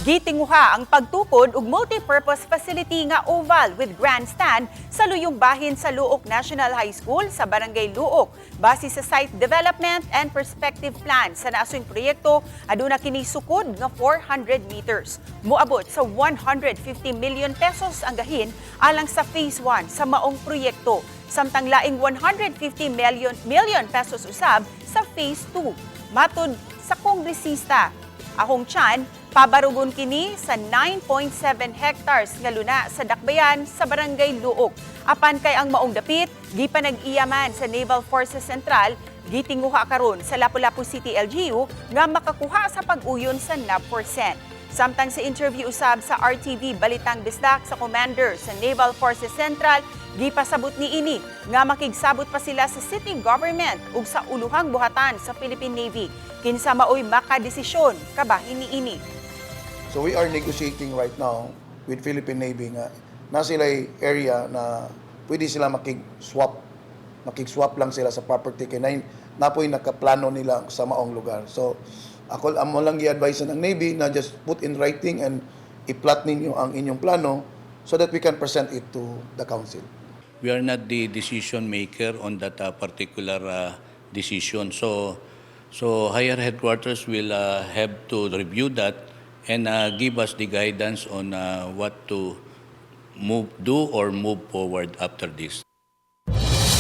Gitinguha ang pagtukod ug multi-purpose facility nga oval with grandstand sa luyong bahin sa Luok National High School sa Barangay Luok. Base sa site development and perspective plan sa naasong proyekto, aduna kini sukod nga 400 meters. Moabot sa 150 million pesos ang gahin alang sa phase 1 sa maong proyekto. Samtang laing 150 million pesos usab sa phase 2. Matud sa kongresista Ahong Chan, pabarugon kini sa 9.7 hectares nga luna sa Dakbayan sa Barangay Luok. Apan kay ang maong dapit, gipanag-iya man sa Naval Forces Central, gitinguha karon sa Lapu-Lapu City LGU nga makakuha sa pag-uyon sa NAVFORCEN. Samtang sa interview usab sa RTV Balitang Bisdak sa commander sa Naval Forces Central, gipasabot ni ini nga makigsabot pa sila sa city government ug sa uluhang buhatan sa Philippine Navy kinsa maoy makadesisyon kabahin ni ini. So we are negotiating right now with Philippine Navy nga na sila area na pwede sila makig-swap lang sila sa property kay napoy nakaplano nila sa maong lugar. So ako amo lang gi-advise ng Navy na just put in writing and i-plot ninyo ang inyong plano so that we can present it to the council. We are not the decision maker on that particular decision. So higher headquarters will have to review that and give us the guidance on what to do or move forward after this.